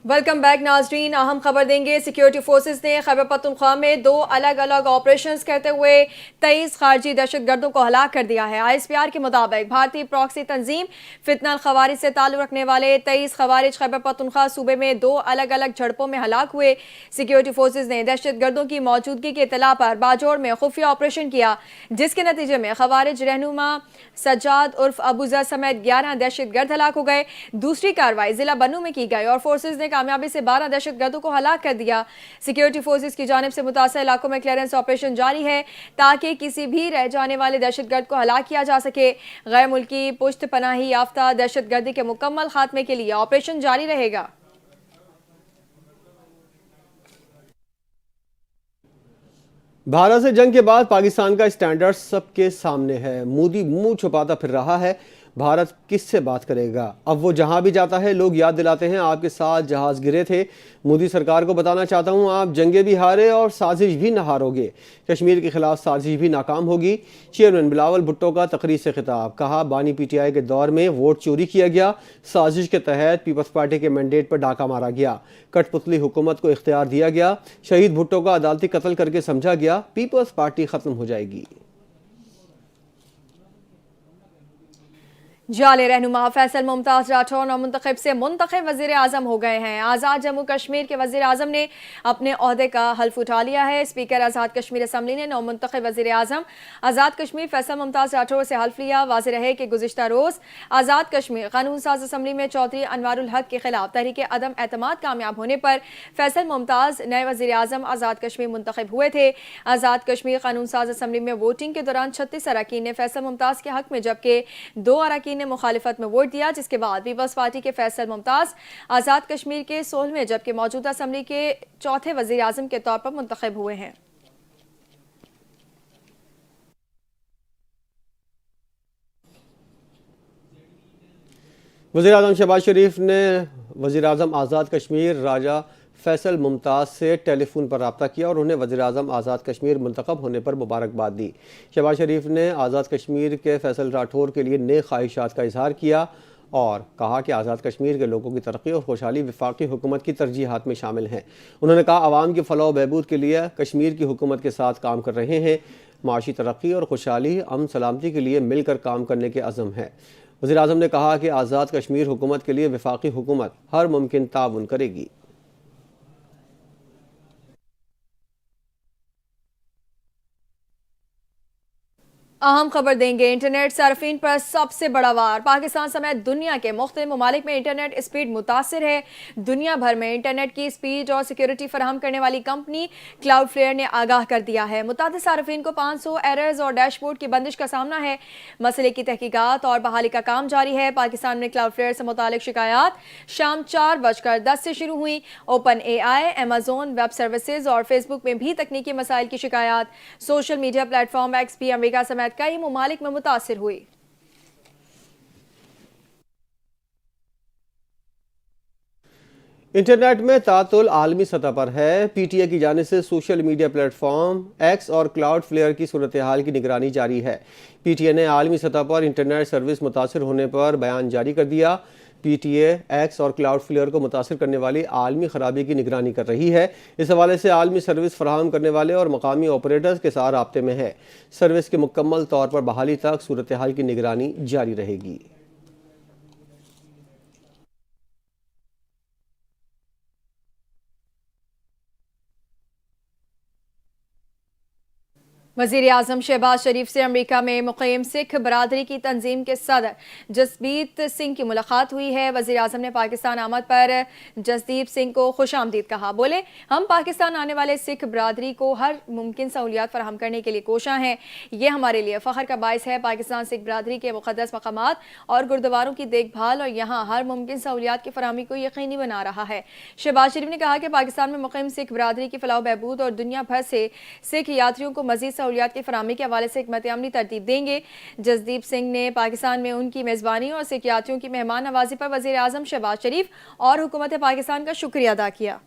Welcome back नाजरीन। अहम खबर देंगे। सिक्योरिटी फोर्सेस ने खैबर पख्तूनख्वा में 2 अलग अलग ऑपरेशंस करते हुए 23 खारजी दहशतगर्दों को हलाक कर दिया है। ISPR के मुताबिक भारतीय प्रॉक्सी तंजीम फितना अल खवारिज से ताल्लुक रखने वाले 23 खवारिज खैबर पख्तूनख्वा सूबे में 2 अलग अलग झड़पों में हलाक हुए। सिक्योरिटी फोर्सेस ने दहशतगर्दों की मौजूदगी की इतला पर बाजोड़ में खुफिया ऑपरेशन किया, जिसके नतीजे में खवारिज रहनुमा सज्जाद उर्फ अबूजर समेत 11 दहशतगर्द हलाक हो गए। दूसरी कार्रवाई जिला बन्नू में की गई और फोर्सेज ने कामयाबी से 12 दहशतगर्दों को हलाक कर दिया। सिक्योरिटी फोर्सेज की जानिब से मुतासर इलाकों में क्लियरेंस ऑपरेशन जारी है ताकि किसी भी रह जाने वाले दहशतगर्द को हलाक किया जा सके। गैर मुल्की पुश्त पनाही याफ्ता दहशतगर्दी के मुकम्मल खात्मे के लिए ऑपरेशन जारी रहेगा। भारत से जंग के बाद पाकिस्तान का स्टैंडर्ड सबके सामने है। मोदी मुंह छुपाता फिर रहा है, भारत किससे बात करेगा। अब वो जहां भी जाता है लोग याद दिलाते हैं आपके साथ जहाज गिरे थे। मोदी सरकार को बताना चाहता हूं, आप जंगे भी हारे और साजिश भी न हारोगे। कश्मीर के खिलाफ साजिश भी नाकाम होगी। चेयरमैन बिलावल भुट्टो का तकरीर से खिताब, कहा बानी PTI के दौर में वोट चोरी किया गया, साजिश के तहत पीपल्स पार्टी के मैंडेट पर डाका मारा गया, कठपुतली हुकूमत को इख्तियार दिया गया, शहीद भुट्टो का अदालती कत्ल करके समझा गया, पीपल्स पार्टी खत्म हो जाएगी। जाले रहनुमा फैसल मुमताज राठौर नामुंतखब से मुंतखब वजीर आजम हो गए हैं। आज़ाद जम्मू कश्मीर के वजीर आजम ने अपने ओहदे का हल्फ उठा लिया है। स्पीकर आज़ाद कश्मीर असम्बली ने नामुंतखब वजीर आजम आज़ाद कश्मीर फैसल मुमताज राठौर से हल्फ लिया। वाज़ेह रहे कि गुज़िश्ता रोज़ आज़ाद कश्मीर कानून साज असम्बली में चौधरी अनवारुल हक के खिलाफ तहरीक अदम एतमाद कामयाब होने पर फैसल मुमताज नए वजीर आजम आज़ाद कश्मीर मुंतखब हुए थे। आज़ाद कश्मीर कानून साज असम्बली में वोटिंग के दौरान 36 अरकान ने फैसल मुमताज के हक में जबकि 2 अरकान ने मुखालिफत में वोट दिया, जिसके बाद पीपल्स पार्टी के फैसल मुमताज आजाद कश्मीर के 16वें जबकि मौजूदा असम्बली के चौथे वजीर आजम के तौर पर मुंतखब हुए हैं। वज़ीर आज़म शहबाज शरीफ ने वज़ीर आज़म आज़ाद कश्मीर राजा फैसल मुमताज़ से टेलीफोन पर रब्ता किया और उन्हें वज़ीर आज़म आज़ाद कश्मीर मुंतखब होने पर मुबारकबाद दी। शहबाज शरीफ ने आज़ाद कश्मीर के फैसल राठौर के लिए नेक ख्वाहिशात का इजहार किया और कहा कि आज़ाद कश्मीर के लोगों की तरक्की और खुशहाली वफाकी हुकूमत की तरजीहात में शामिल हैं। उन्होंने कहा आवाम की फलाह बहबूद के लिए कश्मीर की हुकूमत के साथ काम कर रहे हैं। माशी तरक्की और खुशहाली अमन सलामती के लिए मिलकर काम करने के अज़म है। वज़ीर आज़म ने कहा कि आज़ाद कश्मीर हुकूमत के लिए वफाकी हुकूमत हर मुमकिन ताउन करेगी। अहम खबर देंगे। इंटरनेट सार्फिन पर सबसे बड़ा वार। पाकिस्तान समेत दुनिया के मुख्तलिफ ममालिक में इंटरनेट स्पीड मुतासिर है। दुनिया भर में इंटरनेट की स्पीड और सिक्योरिटी फराहम करने वाली कंपनी क्लाउडफ्लेयर ने आगाह कर दिया है। मुतादिद सार्फिन को 500 एरर्स और डैशबोर्ड की बंदिश का सामना है। मसले की तहकीकात और बहाली का काम जारी है। पाकिस्तान में क्लाउडफ्लेयर से मुतालिक शिकायत शाम 4:10 से शुरू हुई। Open AI, Amazon web services और फेसबुक में भी तकनीकी मसाइल की शिकायत। सोशल मीडिया प्लेटफॉर्म X भी अमेरिका समेत कई मुमालिक में मुतासिर हुई। इंटरनेट में तातुल आलमी सतह पर है। PTI की जानिब से सोशल मीडिया प्लेटफॉर्म X और क्लाउडफ्लेयर की सूरत हाल की निगरानी जारी है। PTI ने आलमी सतह पर इंटरनेट सर्विस मुतासिर होने पर बयान जारी कर दिया। PTI X और क्लाउडफ्लेयर को मुतासिर करने वाली आलमी खराबी की निगरानी कर रही है। इस हवाले से आलमी सर्विस फराहम करने वाले और मकामी ऑपरेटर्स के साथ राब्ते में है। सर्विस के मुकम्मल तौर पर बहाली तक सूरत हाल की निगरानी जारी रहेगी। वज़ीर आज़म शहबाज शरीफ से अमेरिका में मुक़ीम सिख बरादरी की तंजीम के सदर जसबीत सिंह की मुलाकात हुई है। वज़ीर आज़म ने पाकिस्तान आमद पर जसदीप सिंह को खुशामदीद कहा। बोले हम पाकिस्तान आने वाले सिख बरादरी को हर मुमकिन सहूलियात फराहम करने के लिए कोशां हैं। ये हमारे लिए फ़ख्र का बायस है। पाकिस्तान सिख बरादरी के मुक़द्दस मकामात और गुरुद्वारों की देखभाल और यहाँ हर मुमकिन सहूलियात की फराहमी को यकीनी बना रहा है। शहबाज शरीफ ने कहा कि पाकिस्तान में मुक़ीम सिख बरादरी की फलाह बहबूद और दुनिया भर से सिख यात्रियों को मज़ीद सहूलियात की फराहमी के हवाले से हिकमत अमली तरतीब देंगे। जसदीप सिंह ने पाकिस्तान में उनकी मेज़बानी और सिख यात्रियों की मेहमान नवाजी पर वज़ीर आज़म शहबाज शरीफ और हुकूमत पाकिस्तान का शुक्रिया अदा किया।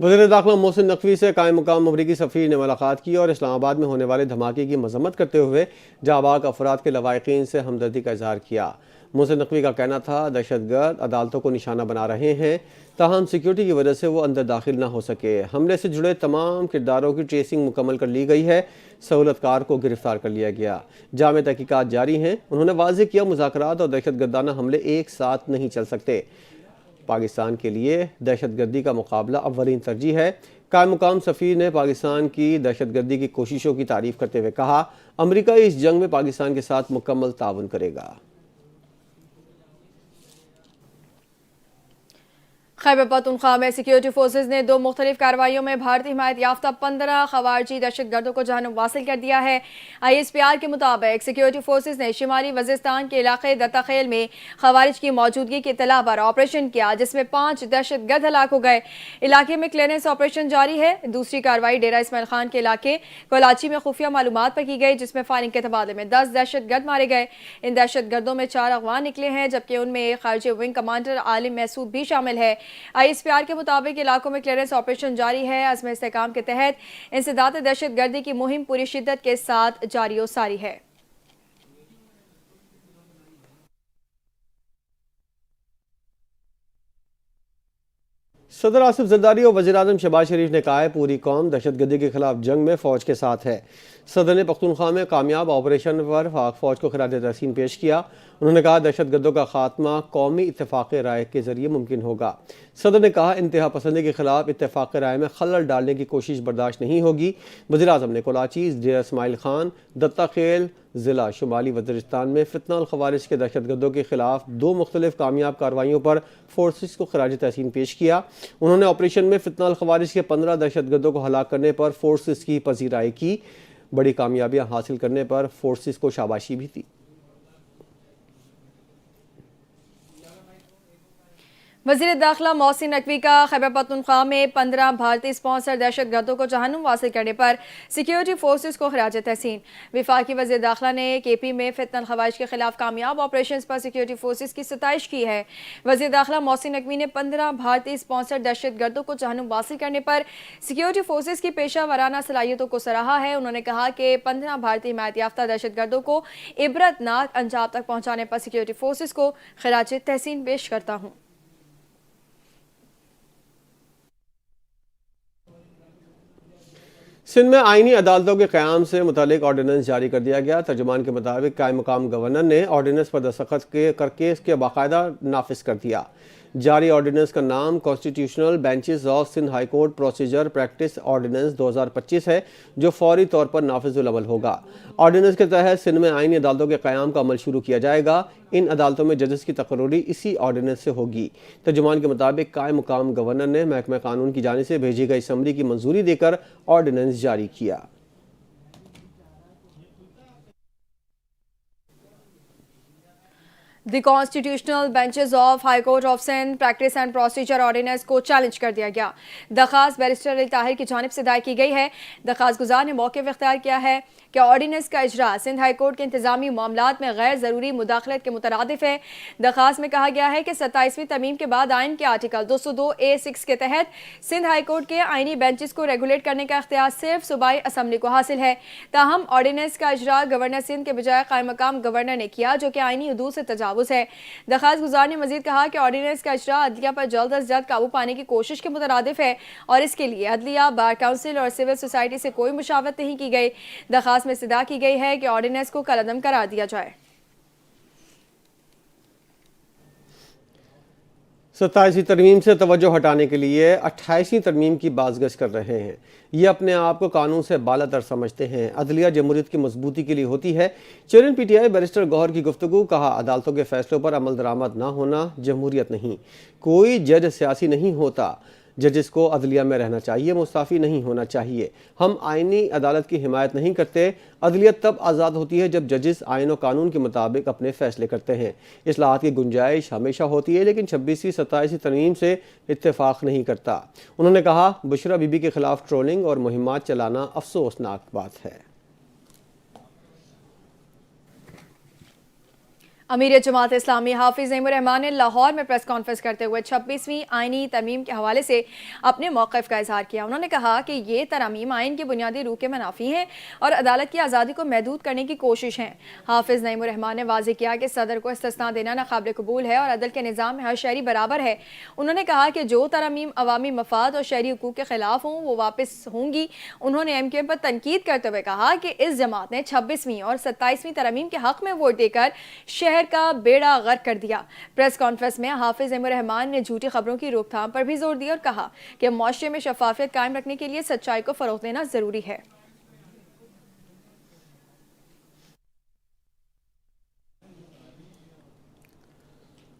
वज़ीर दाखिला मोहसिन नकवी से कायम मुकाम अमरीकी सफ़ीर ने मुलाकात की और इस्लामाबाद में होने वाले धमाके की मजम्मत करते हुए जाबाक अफराद के लवाहिकीन से हमदर्दी का इजहार किया। मोहसिन नकवी का कहना था दहशतगर्द अदालतों को निशाना बना रहे हैं, ताहम सिक्योरिटी की वजह से वो अंदर दाखिल ना हो सके। हमले से जुड़े तमाम किरदारों की ट्रेसिंग मुकम्मल कर ली गई है, सहूलतकार को गिरफ्तार कर लिया गया। जामे तहकीकात जारी हैं। उन्होंने वाज़ेह किया मुज़ाकरात और दहशतगर्दाना हमले एक साथ नहीं चल सकते। पाकिस्तान के लिए दहशतगर्दी का मुकाबला अव्वलीन तरजीह है। कायम मुकाम सफ़ीर ने पाकिस्तान की दहशतगर्दी की कोशिशों की तारीफ़ करते हुए कहा, अमरीका इस जंग में पाकिस्तान के साथ मुकम्मल ताउन करेगा। खैबर पख्तूनख्वा में सिक्योरिटी फोर्सेज ने 2 मुख्तलिफ कार्रवाइयों में भारतीय हिमायत याफ्ता 15 खवारजी दहशतगर्दों को जहन्नुम वासिल कर दिया है। ISPR के मुताबिक सिक्योरिटी फोर्सेज ने शिमाली वज़ीरिस्तान के इलाके दत्ताखेल में खवारिज की मौजूदगी की इत्तला पर ऑपरेशन किया, जिसमें 5 दहशतगर्द हलाक हो गए। इलाके में क्लियरेंस ऑपरेशन जारी है। दूसरी कार्रवाई डेरा इस्माइल खान के इलाके कोलाची में खुफिया मालूमात पर की गई, जिसमें फायरिंग के तबादले में 10 दहशतगर्द मारे गए। इन दहशतगर्दों में 4 अगवा निकले हैं, जबकि उनमें एक खारजी विंग कमांडर आलिम महसूद भी शामिल है। ISPR के मुताबिक इलाकों में क्लियरेंस ऑपरेशन जारी है। अज़्म इस्तेहकाम के तहत इंसदाद दहशतगर्दी की मुहिम पूरी शिद्दत के साथ जारी और सारी है। सदर आसिफ जरदारी और वज़ीर आज़म शहबाज शरीफ ने कहा है, पूरी कौम दहशतगर्दी के खिलाफ जंग में फ़ौज के साथ है। सदर ने पख्तूनख्वा में कामयाब ऑपरेशन पर पाक फ़ौज को खिराज तहसीन पेश किया। उन्होंने कहा, दहशतगर्दों का खात्मा कौमी इत्तेफाक राय के ज़रिए मुमकिन होगा। सदर ने कहा, इंतहा पसंदी के खिलाफ इत्तेफाक राय में खलल डालने की कोशिश बर्दाश्त नहीं होगी। वज़ीर आज़म ने कोलाची, डेरा इस्माइल खान, दत्ताखेल ज़िला शुमाली वज़ीरिस्तान में फितना खवारिज के दहशतगर्दों के खिलाफ 2 मुख्तलिफ कामयाब कार्रवाइयों पर फोर्सेस को खिराज तहसीन पेश किया। उन्होंने ऑपरेशन में फितना खवारिज के 15 दहशतगर्दों को हलाक करने पर फोर्सेस की पजीराई की। बड़ी कामयाबियां हासिल करने पर फोर्सेस को शाबाशी भी दी। वज़ीर दाखिला मोहसिन नकवी का खैबर पख्तूनख्वा में 15 भारतीय स्पॉन्सर दहशतगर्दों को जहन्नुम वासिल करने पर सिक्योरिटी फोर्सेज को खिराज तहसीन। विफाकी वज़ीर दाखिला ने KP में फितना खवारिज के खिलाफ कामयाब ऑपरेशन पर सिक्योरिटी फोर्सेज की सताइश की है। वज़ीर दाखिला मोहसिन नकवी ने 15 भारतीय स्पॉन्सर दहशतगर्दों को जहन्नुम वासिल करने पर सिक्योरिटी फोर्सेज की पेशा वराना सलाहियतों को सराहा है। उन्होंने कहा कि 15 भारतीय हिमायत याफ्ता दहशतगर्दों को इबरतनाक अंजाम तक पहुँचाने पर सिक्योरिटी फोर्सेज को खिराज तहसीन पेश करता हूँ। सिंध में आईनी अदालतों के क़याम से मुतालिक ऑर्डिनेंस जारी कर दिया गया। तर्जुमान के मुताबिक कायम मुकाम गवर्नर ने ऑर्डिनेंस पर दस्तखत करके इसके बाकायदा नाफिज कर दिया। जारी ऑर्डिनेंस का नाम constitutional benches of Sindh high court procedure practice ordinance 2025 है, जो फौरी तौर पर नाफिजुल अमल होगा। ऑर्डिनेंस के तहत सिंध में आईनी अदालतों के क़याम का अमल शुरू किया जाएगा। इन अदालतों में जजेस की तकर्री इसी ऑर्डिनेंस से होगी। तर्जुमान के मुताबिक कायम मुकाम गवर्नर ने महकमा कानून की जानिब से भेजी गई समरी की मंजूरी देकर ऑर्डिनेंस जारी किया। The constitutional benches of high court of Sindh practice and procedure ordinance को चैलेंज कर दिया गया। दरखास्त बैरिस्टर अली ताहिर की जानिब से दायर की गई है। दरखास्त गुजार ने मौक़िफ़ इख्तियार किया है कि ऑर्डिनेंस का इजरा सिंध हाई कोर्ट के इंतजामी मामलात में गैर ज़रूरी मुदाखलत के मुतरादिफ है। दरखास्त में कहा गया है कि 27वीं तरमीम के बाद आइन के आर्टिकल 202A6 के तहत सिंध हाई कोर्ट के आइनी बेंचेस को रेगुलेट करने का इख्तियार सिर्फ सूबाई असम्बली को हासिल है। ताहम ऑर्डिनेंस का इजरा गवर्नर सिंध के बजाय कायम मकाम गवर्नर ने किया, जो कि आइनी हदूद से तजावुज़ है। दरखास्त गुजार ने मजीद कहा कि ऑर्डिनेंस का इजरा अदलिया पर जल्द अज जल्द काबू पाने की कोशिश के मुतरादिफ है और इसके लिए अदलिया, बार काउंसिल और सिविल सोसाइटी से कोई मुशावरत नहीं की गई। दरखास्त में इस्तदा की गई है कि ऑर्डिनेंस को कलअदम करार दिया जाए। 27वीं तरमीम से तवज्जो हटाने के लिए 28वीं तरमीम की बाज़गश कर रहे हैं। ये अपने आप को कानून से बालातर समझते हैं। अदलिया जमहूरियत की मजबूती के लिए होती है। चेयरमैन PTI बैरिस्टर गौहर की गुफ्तगू। कहा, अदालतों के फैसलों पर अमल दरामद ना होना जमहूरियत नहीं। कोई जज सियासी नहीं होता। जजेस को अदलिया में रहना चाहिए, मुस्ताफ़ी नहीं होना चाहिए। हम आइनी अदालत की हिमायत नहीं करते। अदलिया तब आज़ाद होती है जब जजेस आइन और कानून के मुताबिक अपने फ़ैसले करते हैं। इस्लाहात की गुंजाइश हमेशा होती है, लेकिन 26वीं 27वीं तरमीम से इत्तेफाक नहीं करता। उन्होंने कहा, बुशरा बीबी के खिलाफ ट्रोलिंग और मुहिम्मात चलाना अफसोसनाक बात है। अमीर जमात इस्लामी हाफिज नईमुर रहमान ने लाहौर में प्रेस कॉन्फ्रेंस करते हुए 26वीं आईनी तरमीम के हवाले से अपने मौक़िफ़ का इजहार किया। उन्होंने कहा कि ये तरमीम आइन की बुनियादी रूह के मनाफी हैं और अदालत की आज़ादी को महदूद करने की कोशिश है। हाफिज नईमुर रहमान ने वाज़ेह किया कि सदर को इस्तिस्ना देना नाक़ाबिल कबूल है और अदल के निज़ाम में हर शहरी बराबर है। उन्होंने कहा कि जो तरमीम अवामी मफाद और शहरी हुकूक के खिलाफ हों वो वापस होंगी। उन्होंने MQM पर तनकीद करते हुए कहा कि इस जमात ने 26वीं और 27वीं तरमीम के हक़ में वोट देकर शहर का बेड़ा गर्क कर दिया। प्रेस कॉन्फ्रेंस में हाफिज नईमुर रहमान ने झूठी खबरों की रोकथाम पर भी जोर दिया और कहा कि मुआशरे में शफाफियत कायम रखने के लिए सच्चाई को फरोग़ देना जरूरी है।